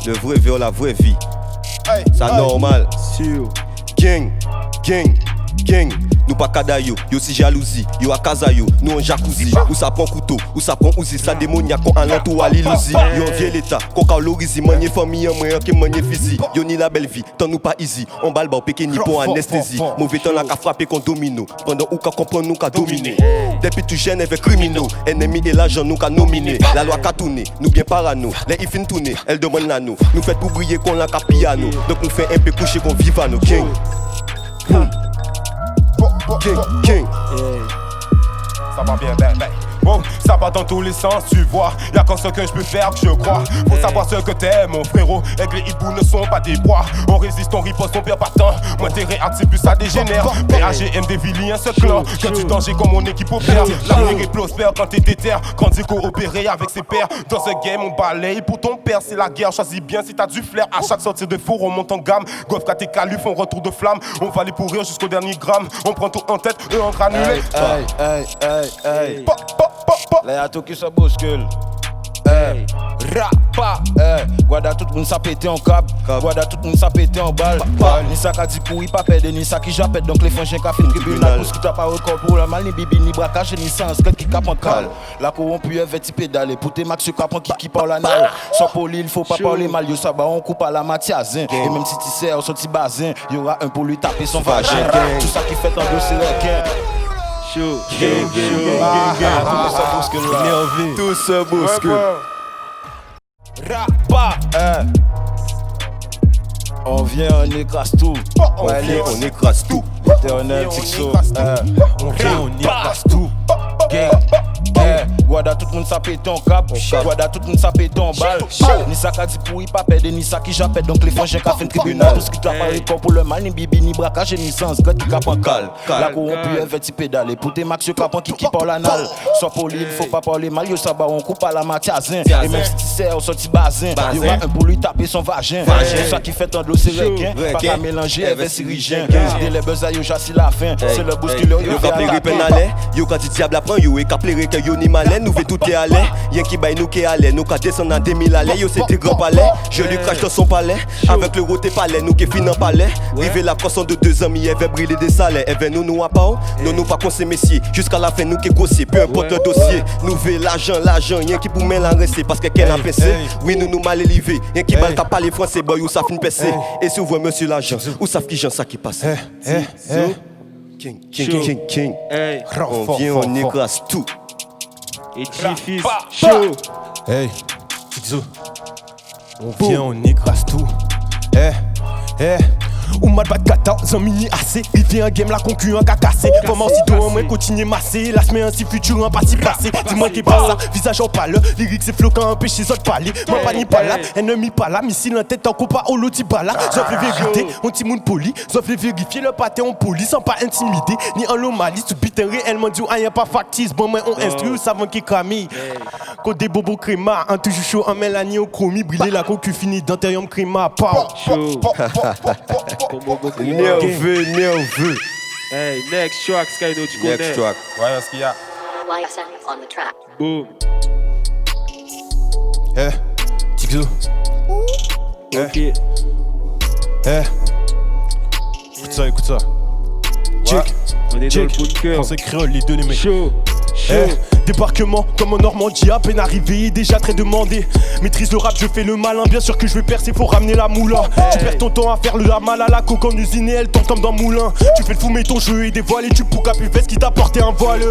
Le vrai vers la vraie vie. Ça normal. Gang, gang, gang. Nous pas kadayo, yo si jalousie, yo a casa yo, nous en jacuzzi. Ou ça prend couteau, ou ça prend ouzi, ça démoniaque qu'on en tout à l'illusie. Yo en vieux l'état, qu'on calorisi, manier famille en moyen qui manier physique. Yo ni la belle vie, tant nous pas easy. On balle ba péké ni pour anesthésie. Mauvais temps la ka frappé qu'on domino. Pendant ou ka comprendre nous ka dominer. Depuis tout jeune avec criminaux, ennemi et l'argent nous ka nominé. La loi ka tourner, nous bien parano. Les ifin tourner, elle demande la nous. Nous fait pour briller qu'on la ka piano. Donc on fait un peu coucher qu'on vive à nos gang. King. Ça va bien, ben. Oh, ça va dans tous les sens, tu vois. Y'a qu'en ce que je peux faire que je crois. Faut savoir ce que t'es, mon frérot. Et que les hiboux ne sont pas des bois. On résiste, on riposte, on perd pas de temps. Moi, t'es réactif, plus ça dégénère. PAGM des Villiers, ce clan. Que du danger comme mon équipe opère. L'avenir est prospère quand t'es déter. Grandi coopérer avec ses pairs. Dans ce game, on balaye. Pour ton père, c'est la guerre. Choisis bien si t'as du flair. À chaque sortie de four, on monte en gamme. Goff, KT, Caluf, on retour de flamme. On va aller pourrir jusqu'au dernier gramme. On prend tout en tête, eux en granulé. Là y'a tout qui se bouscule. Rapa, Guada tout le monde s'a pété en câble. Guada tout le monde s'a pété en balle. Ni ça qu'a dit pour y pas perdre, ni ça qui j'appelle. Donc les frangins qu'a fait le tribunal. Pour ce qui t'a pas record pour la mal, ni bibi, ni braquage, ni sens. Quel qui cap en cale. La corrompue est vêtue pédale. Pour tes max, tu capes qui parle la nalle. Sans poli, il faut pas parler mal. Yo ça va, on coupe à la matiazin. Et même si tu sais, on sorti bazin, y'aura un pour lui taper son vagin. Tout ça qui fait en deux, c'est requin. Tout se bouscule. Rapa, on vient, on écrase tout. On écrase tout. Éternel Tixo, On vient, on écrase tout. Guada tout le monde s'a pété en cap. Guada tout le monde s'a pété en balle. Ni ça qu'a dit pour y pas perdre, ni ça qui j'appelle. Donc les frangins qu'a fait le tribunal. Tout ce qui t'a pas record pour le mal, ni bibi, ni braquage, ni sens. God qui cap en cale. La corrompue est vêtue pédale. Pour tes max, capant qui parle la nalle. Soit poli, il faut pas parler mal. Yo ça va, on coupe à la matiazin. Et même si tu sais, on sorti bazin. Y'aura un pour lui taper son vagin. Tout ça qui fait en l'eau, c'est requin. Pas qu'à mélanger avec sirigien. Dès les buzz, yo chassis la fin. C'est le bousculeur, yo ka plere pen ale, yo ka di diable apprend yo, et ka plere que yo ni malin, nous fait tout est allé, y'en qui baille nous qui allé, nous ka descend en 2000 allé, yo c'était grand palais, je lui crache dans son palais, avec le roté palais, nous qui fin en palais, rive la croissant de 2 amis, elle veut briller des salaires, elle veut nous à pas, nous pas conseil messieurs, jusqu'à la fin nous qui grossier, peu importe le dossier, nous veut l'argent, y'en qui pour m'en rester, parce que qu'elle a pincé, oui nous mal élevés, y'en qui balle pas les français, boy ou ça fin pincé, et si vous voyez monsieur l'argent, ou savent qui j'en ça qui passe. King. On vient, on écrase tout. Et G-Fils, chaud. Hey, Tixo. On vient, on écrase tout. Ou mal bat 14 ans mini assez. Il vient un game la concurrent qu'a cassé. Comment si toi moi continuer masser. La semaine ainsi futur un passé passé. Dis-moi qui pas ça, visage en pâle. Lyrique c'est floquant empêche les autres parler. Moi pas ni pas là, ennemi pas là. Missile en tête en compas au loti pas là. Sauf les vérités, on t'y moun poli. Sauf les vérifier le pâté en poli. Sans pas intimider, ni en l'omalie. Tout bite réellement dit rien pas factice. Bon moi on instruit, savant qui camille. Côte des bobos créma, un toujours chaud en mélanie au chromie. Briller la coque fini d'anterium créma. Chaud. Nerveux. Hey, next track, Skydo, tu connais. Next track. Ouais, ce qu'il y a. YSN on the track. Boom. Tixo. Ok. Écoute ça. Check. On est dans le bunker. Français créole, les deux les mecs. Chaud. Débarquement comme en Normandie, à peine arrivé, déjà très demandé. Maîtrise le rap, je fais le malin, bien sûr que je vais percer, faut ramener la moula. Tu perds ton temps à faire le mal à la coque en usine et elle tombe comme dans moulin. Tu fais le fou mais ton jeu est dévoilé, tu poucas plus veste qui t'a porté un voile.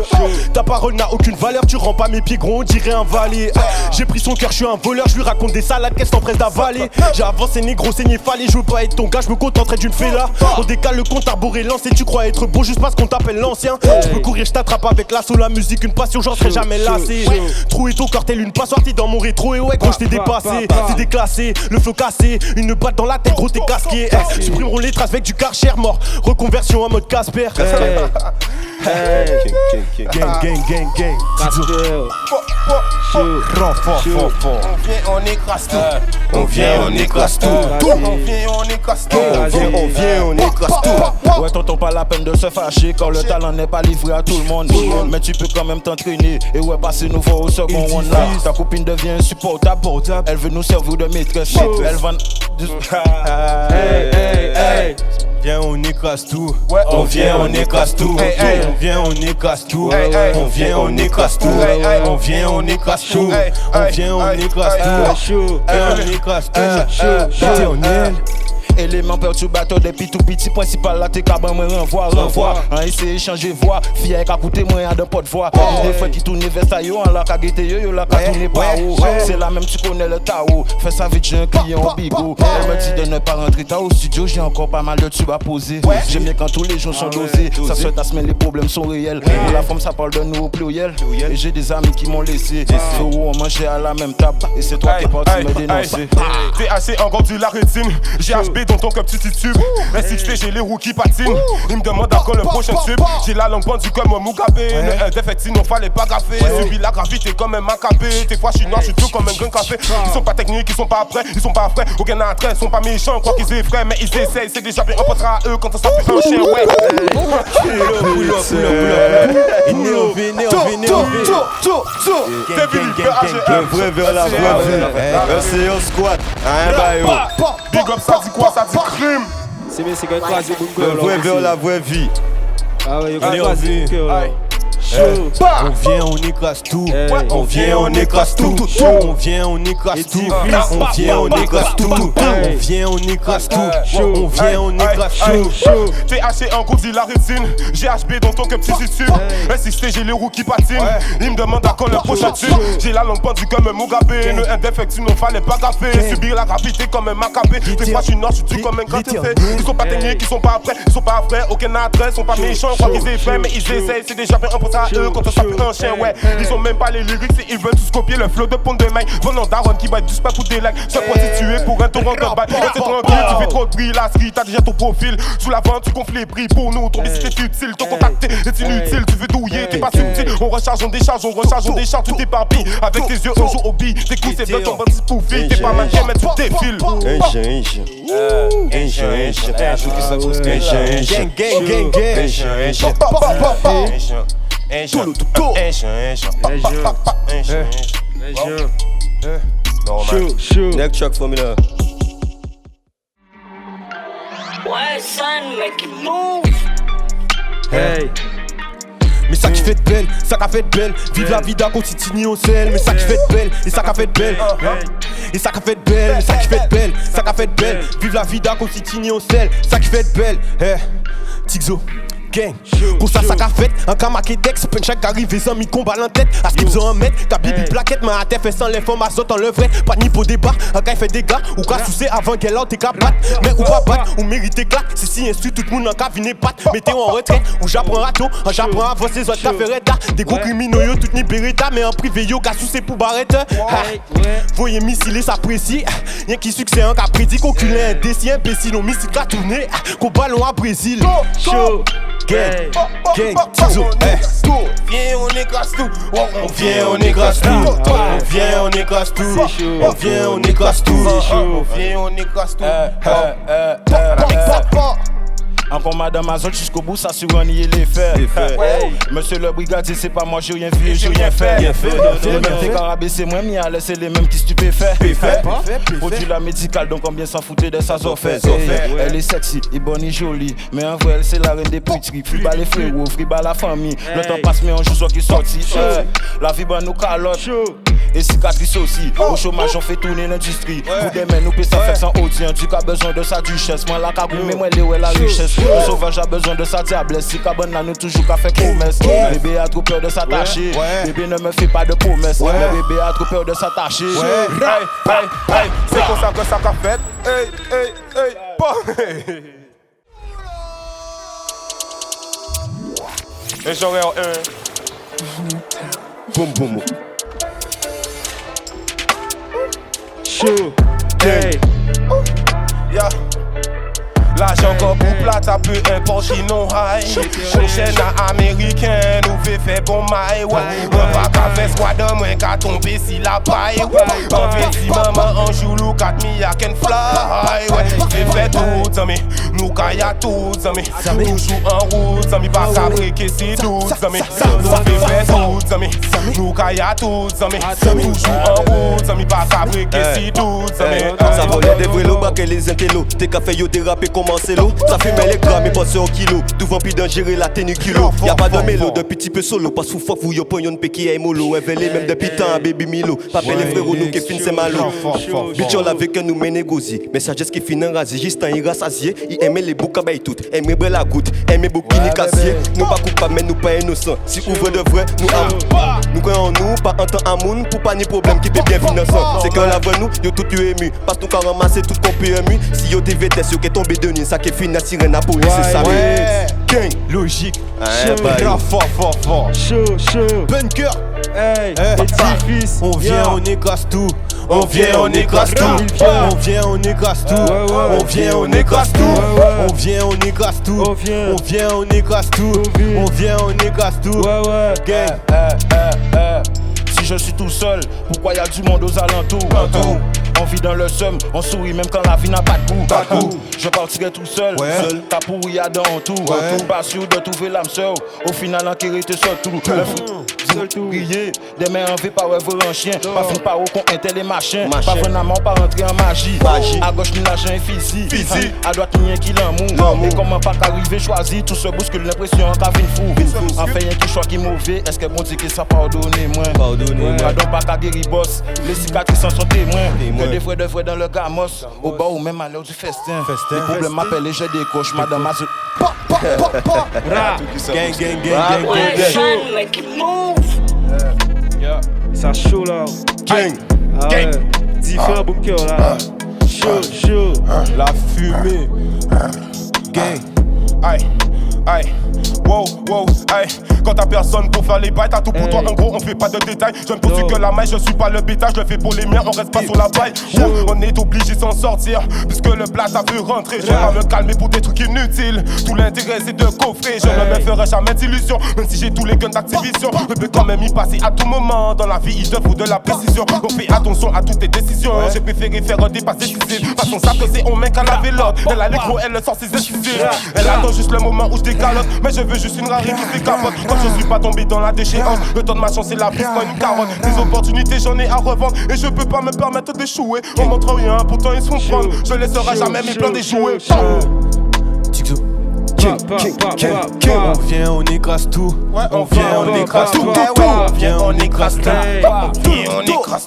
Ta parole n'a aucune valeur, tu rends pas mes pieds gros, on dirait un valet. J'ai pris son cœur, je suis un voleur, je lui raconte des salades qu'elle s'empresse d'avaler. J'ai avancé négro, saigné fallait, je veux pas être ton gars, je me contenterai d'une fella. On décale le compte arboré lancé, tu crois être beau juste parce qu'on t'appelle l'ancien. Tu peux courir, je t'attrape avec l'assaut, la musique, une passion, j'en serai jamais lassé. Troué ton cartel, une passe sortie dans mon rétro. Et ouais, gros, j't'ai dépassé, t'es déclassé, le flow cassé, une balle dans la tête, gros, t'es casqué. Supprimeront les traces avec du Karcher mort. Reconversion en mode Casper. Gang. On écrase tout. On vient, on écrase tout. On vient, on écrase tout. Ouais, t'entends pas la peine de se fâcher quand le talent n'est pas livré à tout le monde. Mais tu peux quand même t'entraîner. parler. Et ouais, passer nous voir au second round là. Ta copine devient insupportable. Elle veut nous servir de maîtresse. Elle va. Hey. Viens, on écrase tout. Ouais, On vient, on écrase tout. On vient, on écrase tout. On vient, on écrase tout. On vient, on écrase tout. On vient, on écrase tout. Chaud. On écrase tout. J'étais en aile. Élément perturbateur depuis tout petit, principal là t'es caban moi renvoie. On essaie changer voix, fille avec à côté moi d'un pot de voix. Des fois qui tourne vers ça yo, on l'a qu'à guetter yo la qu'à tourner pas haut. C'est là même tu connais le Tao. Fais ça vite, j'ai un client au bigo. Elle me dit de ne pas rentrer tard au studio, j'ai encore pas mal de tubes à poser. J'aime bien quand tous les jours sont dosés. Ça se tasse mais les problèmes sont réels. Et la femme ça parle de nous au pluriel. Et j'ai des amis qui m'ont laissé. On mangeait à la même table. Et c'est toi qui es parti me dénoncer. THC encore du la rétine. GHB dans ton cœur petit tube. SXT j'ai les roues qui patinent. Il me demande encore le prochain tube. J'ai la langue pendue comme un Mugabe. Le défait sinon fallait pas gaffer. Subi la gravité comme un macabé. Des fois je suis noir, je suis tout comme un grain café. Ils sont pas techniques, ils sont pas prêts, ils sont pas frais. Aucun attrait, ils sont pas méchants, quoi qu'ils aient frais. Mais ils essayent, c'est déjà bien, on pensera à eux quand on s'appuie un chien, ouais. Le vrai vers la vraie vie. C'est un squat. Big up, ça dit quoi? Ça dit crime. C'est bien, c'est quand même Le vrai vers la vraie vie. Ah ouais, il y a quand même On vient, on écrase tout. On vient, on écrase tout. On vient, on écrase tout. On vient, on écrase tout. On vient, on écrase tout. On vient, on écrase tout. THC en gros dit la rétine. GHB dans ton que petit tube. SXT j'ai les roues qui patinent. Il me demande à quand le prochain tube. J'ai la langue pendue comme un Mugabe. Le indéfectu non fallait pas gaffer. Subir la gravité comme un macabé. Des fois je suis noir, je suis comme un grand effet. Ils sont pas techniques, ils sont pas prêts, ils sont pas frais. Aucun attrait, ils sont pas méchants, quoi qu'ils aient fait. Mais ils essayent, c'est déjà bien, on pense à eux quand on s'appuie un chien, ouais. Ils ont même pas les lyrics et ils veulent tous copier le flow de Pont de Maille. Venant d'Aaron qui va du spam pour des likes. Se prostituer pour un torrent de bail. Restez tranquille, tu fais trop de bruit, la street, t'as déjà ton profil. Sous la vente, tu gonfles les prix pour nous. Ton business est utile, ton contact est inutile. Tu veux douiller, t'es pas subtil. On recharge, on décharge, tout éparpille. Avec tes yeux, on joue au billes. Tes coups, c'est de ton bandit pour fille. T'es pas manqué, mais tu défiles. Chaud. Next track formula. Ouais, son, make it move. Hey. Mais ça qui fait de belle, ça qu'a fait de belle. Vive la vida continue au sel. Mais ça qui fait de belle, et ça qu'a fait de belle. Et ça qu'a fait de belle, mais ça qui fait de belle, ça qu'a fait de belle. Vive la vida continue au sel, ça qui fait de belle. Tigzo. Gang, pour ça qu'a fait, un kamaké dex, punch chaque arrivé, sans mi combat en tête. À ce qu'ils ont un mètre, t'as bibi plaquette, mais à terre fait sans l'information en le vrai. Pas ni pour débat, un gars fait des gars, ou qu'à soucier avant qu'elle t'es qu'à battre. Mais ou pas battre, ou mériter claque, c'est si insu, tout le monde en cas vine patte. Mettez en retraite, ou j'apprends rato, j'apprends avant ces autres affaires. Des gros criminaux, yo, tout ni beretta, mais en privé, yo, qu'à soucier pour barrette. Voyez missiler, ça précis. Y'en qui succès, un cas prédit, qu'auculé, indécis, imbécile, on missile qu'à tourner, qu'au ballon à Brésil. Chaud. Gang, Tigzo, viens on écrase tout. On vient, on écrase tout. On vient, on écrase tout. On vient, on écrase tout. On vient, on écrase tout. Encore madame Azot jusqu'au bout, ça sur nier les faits. Monsieur le brigadier, c'est pas moi, j'ai rien vu, j'ai rien fait. Les mêmes des carabés, c'est moi, mais à laisser les mêmes qui stupéfaits. Produit la médicale, donc combien s'en foutait de sa offre. Elle est sexy, et bonne et jolie. Mais en vrai, elle c'est la reine des puteries. Friba les frérots, friba la famille. Le temps passe, mais on joue soit qui sorti. La vie bat nous calotte. Et cicatrices aussi. Au chômage, on fait tourner l'industrie. Pour demain, nous payons ça fait sans audience. Du cas besoin de sa duchesse. Moi, la cabou, mais moi, où est la richesse. Le sauvage a besoin de sa diablesse. Si cabane n'a nous toujours qu'à faire promesse. Bébé a trop peur de s'attacher. Bébé ne me fait pas de promesse. Mais bébé a trop peur de s'attacher. C'est comme ça que ça qu'a fait. Et j'aurais un. Boum boum. Chaud. Hey. L'argent encore pour plat. ça peu importe qui non high. Une chaîne américaine, ou fait bon maille, ouais. Moi pas qu'à faire squad, moi qu'à tomber si la paille, ouais. En petit maman, en joue look at me, I can fly, ouais. Fait tout, zami, nous kaya tout, zami. Nous joue en route, zami, pas qu'à briquer si doute, zami. Nous fait tout, zami, nous kaya tout, zami. Nous joue en route, zami, pas qu'à briquer si doute, zami. Ça volait des vrais lots, baquer les intellos. T'es qu'à faire yo déraper comment c'est l'eau. Ça fait mêler grammes et passer au kilo. Tout vampire d'un gérer la tenue kilo. Y'a pas de mélo, de petit peu solo. Parce que fuck vous yo pognon de péki et mollo. Évelé même depuis temps, baby Milo. Papel les frérots nous qui fin c'est malo. Bitch on avec nous mais négocie. Mais ça juste qui fin en rasé. Juste un ira sasié. Il aimait les boucs à bail tout. Aimait la goutte. Aimait bouquini cassier. Nous pas coupables mais nous pas innocents. Si ouvre de vrai, nous amour. Nous croyons nous, pas en temps à moun. Pour pas ni problème qui peut bien innocent. C'est que la voix nous, yo tout yo ému. Parce que nous qu'à ramasser tout qu'on peut ému. Si yo des vitesses, yo qui tombé de nuit. Ça qui fin la sirène à police, c'est ça. Gang, logique. Grave fort. Chaud. Bunker. Hey, édifice. On vient, on écrase tout. On vient, on écrase tout. On vient, on écrase tout. On vient, on écrase tout. On vient, on écrase tout. On vient, on écrase tout. On vient, on écrase tout. Gang. Si je suis tout seul, pourquoi y a du monde aux alentours? On vit dans le seum, on sourit même quand la vie n'a pas de goût. Je partirai tout seul, t'as pourri y'a dans tout. Pas sûr de trouver l'âme sœur, au final enquérir te seul tout. Le fou, grillé, des mains en vie par un chien. Pas fin par où qu'on intel les machins. Pas vraiment pas rentrer en magie. À gauche ni l'argent est physique. À droite ni un qui l'amour. Et comment pas qu'arriver choisir, tout se bouscule l'impression qu'à fin fou. En fait y'a qui choix qui mauvais, est-ce que bon dit que ça pardonne moi? Pardon pas qu'à guérir boss, les cicatrices en sont témoins. Que des vrais de vrais dans le gamos. Au bas ou même à l'heure du festin. Les problèmes m'appellent et je décoche, madame ma Ouais, son, make it move. Ça chaud là. Gang. Ah ouais. Différents bunker là. Chaud. La fumée. Gang. Aïe, wow, aïe. Quand t'as personne pour faire les bails, t'as tout pour toi. En gros, on fait pas de détails. Je ne poursuis que la maille, je suis pas le bétail. Je le fais pour les miens, on reste pas sur la paille. On est obligé s'en sortir, puisque le plat t'a vu rentrer. Je vais pas me calmer pour des trucs inutiles. Tout l'intérêt c'est de coffrer. Je ne me ferai jamais d'illusions, même si j'ai tous les guns d'Activision. Je peux quand même y passer à tout moment. Dans la vie, il te faut de la précision. Donc fais attention à toutes tes décisions. J'ai préféré faire un dépasse décisif. Parce qu'on sait que c'est on mec à laver l'autre. Elle a les gros, elle sort ses excuses. Elle attend juste le moment où je décalote. Mais je veux juste une rarité qui fait capote. Quand je suis pas tombé dans la déchéance, le temps de ma chance c'est la prise, pas une carotte. Des opportunités j'en ai à revendre. Et je peux pas me permettre d'échouer. On montre rien, pourtant ils se font prendre. Je laisserai jamais mes plans d'échouer. On vient, on écrase tout. On vient, on écrase tout. On vient, on écrase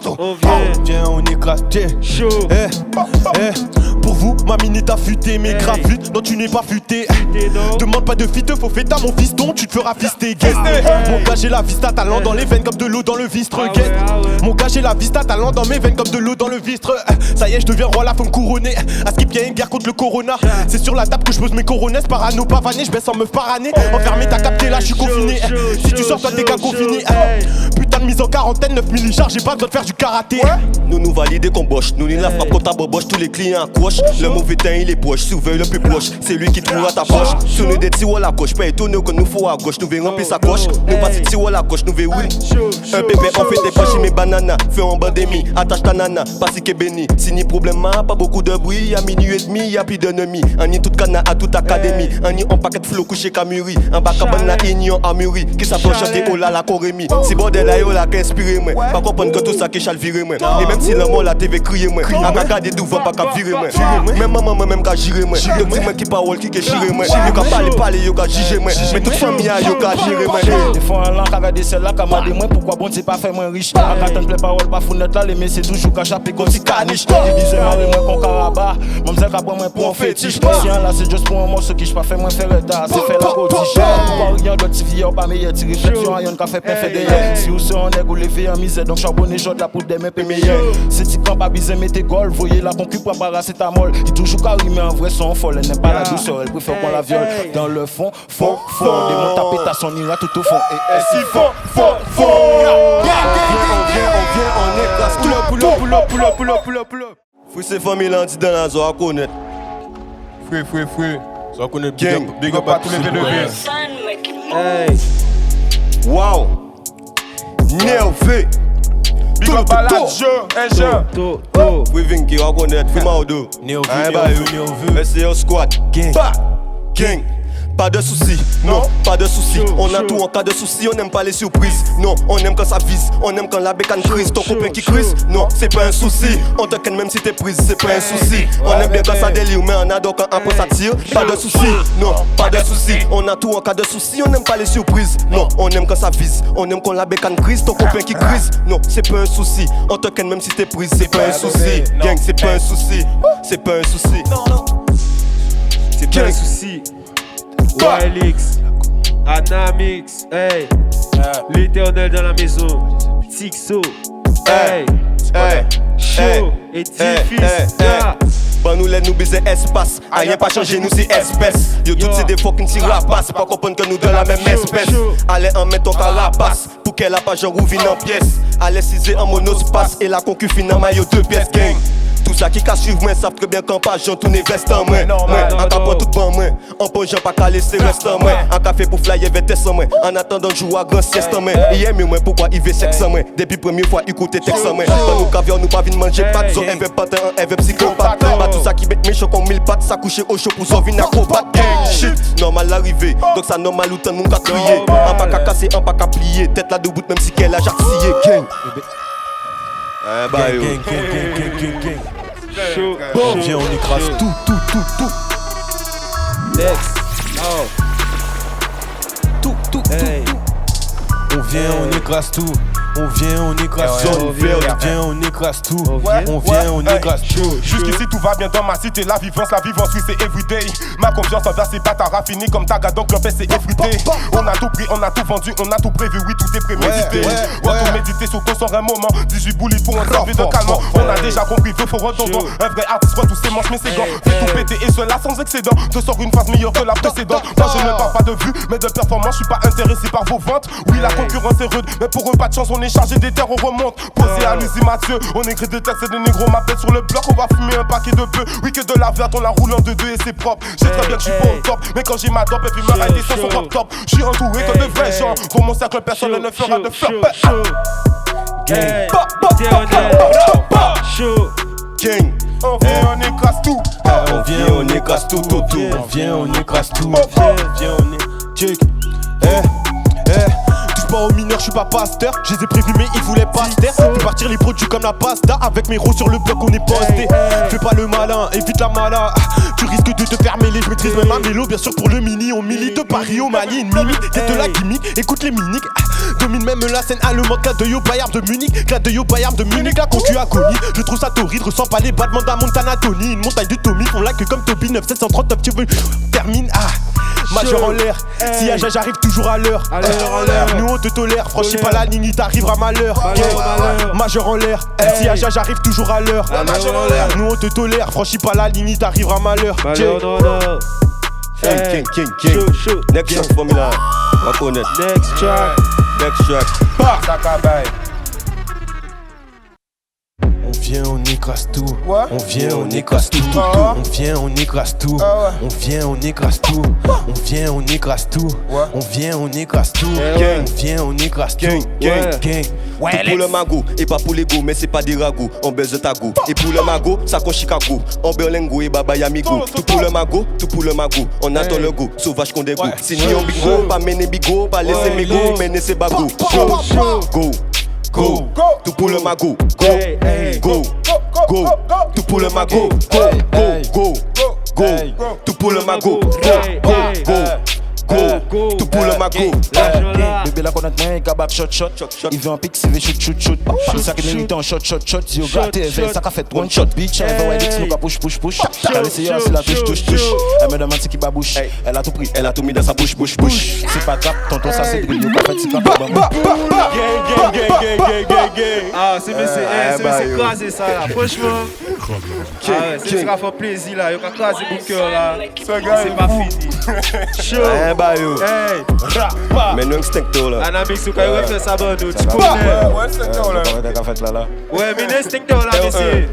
tout. On vient, on écrase tout. Pour vous, ma minute a futé, mais grave vite, non tu n'es pas futé. Demande pas de fite, faut fêter à mon fiston, tu te feras fister. Mon gars j'ai la vista, talent dans les veines comme de l'eau dans le vistre. Mon gars j'ai la vista, talent dans mes veines comme de l'eau dans le vistre. Ça y est, je deviens roi, la femme couronnée. À skip y'a une guerre contre le corona. C'est sur la table que je pose mes coronesses, parano pavané, je baisse en meuf paranée. Enfermé, t'as capté là, je suis confiné. Si tu sors, toi t'es qu'à confiner. Putain de mise en quarantaine, 9 millichards, j'ai pas besoin de faire du karaté. Nous valider qu'on boche, nous ni la frappe quand ta boboche, tous les clients accrochent. Le mauvais temps il est proche, surveille le plus proche, c'est lui qui trouvera ta poche. Sur nous des tirs à la coche, pas étonné que nous faut à gauche, nous verrons remplir sa coche. Nous pas si tirs à la coche, nous verrons. Un bébé on fait des poches mes bananas, fais en bandémie, attache ta nana, pas si qu'est béni. Si ni problème, pas beaucoup de bruit, à minuit et demi, y'a plus d'ennemis. On y tout cana à toute académie, on y on paquet de flow couché Camuri, en bas cabane la ignon à Muri, qui s'appelle chanter oh là la Corémi. Si bordel là yo la qui inspiré moi, pas comprendre que tout ça qui chal viré moi. Et même si le mot la TV crier moi, à regarder devant pas qu'à virer moi. Même maman moi même qu'à girer moi. Le petit moi qui parole qui chiré moi. Yo qu'à parler yo qu'à juger moi. Mais toute famille yo qu'à gérer moi. Des fois un lan qu'à regarder celle-là qu'à m'a moi pourquoi bon c'est pas fait moins riche. À attendre les paroles pas founet là mais c'est toujours qu'à chaper comme si caniche. Des bisous marrer moi qu'on caraba. Mamzelle qu'à prendre moi pour un fétiche. Si un là c'est juste pour un morceau qui je pas fait moins faire retard, c'est fait la potiche. Pourquoi rien d'autre si vieux pas meilleur ti réflexion rien qu'a fait fait derrière. Si ou on est levé en misère donc charbonner jode la pour des mains meilleur. C'est si quand pas bizarre mettez gol, voyez la concu pour paracétamol. Qui toujours carrément en vrai son folle, elle n'aime pas la douceur, elle préfère qu'on la viole. Dans le fond, fort, des mots tapés ta son ira tout au fond. Et si fort. On vient, on écrase tout. Pull up. Fouille ces familles là, dit dans la zone à connaître. Free. Ça connaît Gang. Big up à tous les V2V. Hey. Wow. Nervé. Big up à la jeu. To. Wiving qui reconnaît, fais-moi au dos. Nerveux, Hein, nerveux. Laissez au squad. Gang. Bah. Gang. Pas de soucis, non, pas de soucis. Chaud, On a chaud. tout en cas de soucis, on n'aime pas les surprises. Non, on aime quand ça vise, on aime quand la bécane crise. Ton chaud, copain qui chaud. crise, non, c'est pas un souci. On te ken même si t'es prise, c'est pas un souci. On aime bien quand ça délire, mais on adore quand un peu ça tire. Pas de soucis, non, pas de soucis. On a tout en cas de soucis, on n'aime pas les surprises. Non, on aime quand ça vise, on aime quand la bécane crise. Ton copain qui crise, non, c'est pas un souci. On te ken même si t'es prise, c'est pas un souci. Gang, c'est pas un souci, c'est pas un souci. C'est pas un souci. Wilix, Anamix, hey. L'éternel dans la maison. Tixo, hey. Hey, Chaud et difficile. Bon nous les nous baiser espace. Rien pas changé nous c'est espèce. Yo toutes c'est des fucking tir rapaces. Pas comprendre que nous de la même espèce. Allez en mettre ton carapace. Pour qu'elle a pas genre rouvine en pièces. Allez ciser en monospace. Et la concu fin en maillot 2 pièces gang. Tout ça qui casse suivre moi savent très bien qu'en page j'en tourne veste en moi. En capant tout bon moi. En pose j'en pas calé c'est reste en moi. En café pour flyer vete en moi. En attendant jouer à grand sieste en moi. Il aime moi pourquoi il veut sexe en moi. Depuis première fois il côté texte en moi. Dans nous caviar nous pas vinn manger pâtes. Zo elle veut patin, elle veut psychopathe. Pas tout ça qui bête méchant comme 1000 pattes. Ça couche au chaud pour sauver acrobate. Shit, normal arrivé. Donc ça normal ou tant nous qu'à crier. En pas qu'à casser, en pas qu'à plier. Tête là debout même si qu'elle a jartillé. Gang. Bah yo. Gang. Chaud. Viens, on écrase tout. Next. Oh. Tout. Hey. On vient, on écrase tout. On vient, on écrase tout. On vient, on écrase tout. On On écrase tout. Jusqu'ici tout va bien dans ma cité, la vivance oui c'est everyday. Ma confiance envers ses bâtards a raffiné comme Taga donc l'en fait c'est effrité. On a tout pris, on a tout vendu, on a tout prévu, oui tout est prémédité. On a tout médité sur ton sort un moment, 18 boulis pour un servir de calmant. On a déjà compris, veut faut redondant. Un vrai artiste voit tous ses manches mais ses gants. Fait tout péter et cela sans excédent. Te sors une phase meilleure que la précédente. Moi je ne parle pas de vue mais de performance, je suis pas intéressé par vos ventes. Oui la concurrence est rude, mais pour eux pas de chance, on est chargé des terres, on remonte. Posé à l'usine Mathieu, on écrit des textes et des négros m'appellent sur le bloc. On va fumer un paquet de bœufs, oui que de la verte, on la roule en 2-2 et c'est propre. J'ai très bien que je suis pas au top, mais quand j'ai ma dope et puis me railler sans son rock top. Je suis entouré que de vrais gens, pour mon cercle personne ne fera de flop. Gang. Chaud. Gang. On vient, on écrase tout. On vient, on écrase tout. On vient, on écrase tout. Viens, on est. Check. Touche pas aux mineurs, je suis pas pasteur. Je les ai prévenus, mais ils voulaient pas se taire. Fais partir les produits comme la pasta. Avec mes ros sur le bloc, on est posté. Fais pas le malin, évite la mala. Tu risques de te faire mêler. Je maîtrise même un vélo, bien sûr pour le mini. On milite de Paris au Mali, une mimique. C'est de la gimmick, écoute les miniques. Domine même la scène allemande. Classe de Yo Bayard de Munich. Classe de Yo Bayard de Munich. La concu a connu. Je trouve ça torride, ressens pas les battements d'un Montana Tony. Une montagne de Tommy, on l'a que comme Toby 9739. Tu veux termine. Majeur en l'air, si y'a j'arrive toujours à l'heure. Nous on te tolère, franchis pas la ligne, il t'arrivera malheur. Majeur en l'air, si y'a j'arrive toujours à l'heure. Nous on te tolère, franchis pas la ligne, il t'arrivera malheur. King. Next track formula. On va connaître. Next track. On vient, on écrase tout. Ouais. On vient, on écrase tout. Ah. On vient, on écrase tout. Ah ouais. On vient, on écrase tout. On vient, on écrase tout. Ouais. On vient, on écrase tout. Gang. On vient, on écrase tout. Gang. Gang. Tout pour le magot, et pas pour l'ego, mais c'est pas des ragots, on baise de tago. Et pour le magot, ça con Chicago, on berlingo et baba yamigo. Tout pour le magot, on attend le go, sauvage qu'on dégo. Si ni on bigo, pas mener bigo, pas laisser migo, mener ses bago. Go, tout pour le magot, go, tout pour le magot, go, tout pour le magot, go, tout pour le magot. Bébé la connaître moins, kabab shot. Il veut un pic, c'est shoot. C'est ça qui mérite un shot. Zio gratté, ça qu'a fait one shot. Bitch, elle veut Edix, nous qu'a push. T'as laissé c'est la touche. Elle me demande c'est qui babouche. Elle a tout pris, elle a tout mis dans sa bouche. C'est pas grave, tonton, ça c'est brillant. En fait, c'est pas bambou. Gang. Ah, c'est crasé ça là, franchement. C'est ça fait plaisir là, y'a qu'à craser mon cœur là. C'est pas fini. Chaud. Hey. Mais nous instincteur là. Anamix, tu peux refaire ça, bon, tu connais. Ouais, c'est ça là. T'as fait là. Ouais, mais l'instincteur là, monsieur.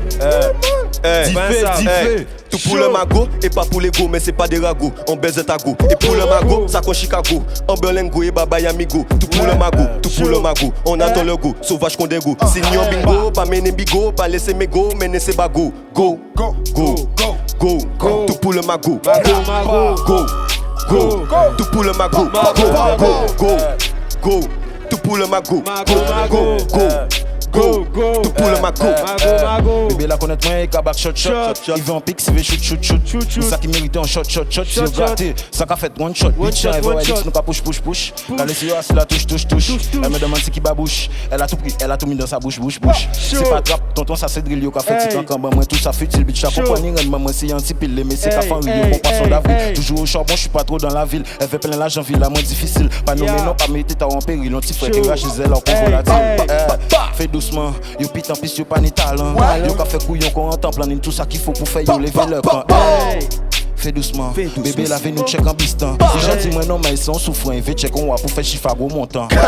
Hey, Dis fait. Tout pour le magot et pas pour les go, mais c'est pas des ragots. On baise ta go. Et pour le magot, ça con Chicago. En Berlingo et baba amigo. Tout pour le magot, tout pour le magot. On attend le go, sauvage qu'on dégo. Signor bingo, pas mener bigo, pas laisser mes go, mener ses bago. Go, go, go, go, go, go. Tout pour le magot. Go, go, go. Tout pour le magot. Go, go, go, go. Tout pour le magot. Go, go, go. Go, go, tout pour le mago. Bébé la connaître moi et kabak shot. Il veut en pique, s'il veut shoot. C'est ça qui mérite un shot. Si vous gâtez, ça qu'a fait one shot. Bitch, elle va nous pas push. Quand les yeux assis la touche. Elle me demande si qui babouche. Elle a tout pris, elle a tout mis dans sa bouche. C'est pas trap, tonton ça c'est drill yo qu'a fait petit temps moi tout ça futile. Bitch, la compagnie maman c'est un petit pile mais c'est ta famille pour poisson d'avril. Toujours au charbon, je suis pas trop dans la ville. Elle fait plein l'argent, ville la moins difficile. Pas nommé non, pas mettre ta en péril. L'on petit frère qui va chez elle en convolatile. Fais doucement, yo pit en piste, yo pas ni talent. Yo ka fait couillon qu'on entend planning tout ça qu'il faut pour faire yo lever le camp. Fais doucement, bébé la nous check en piston. Si j'ai dit moi non mais ils sont souffrants, il veut check on va pour faire chiffre gros montant. Gang.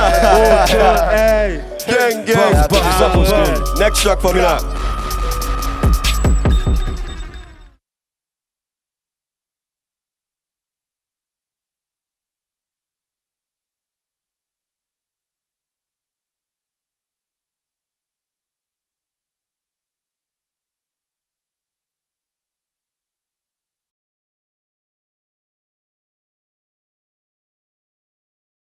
Next track for me là.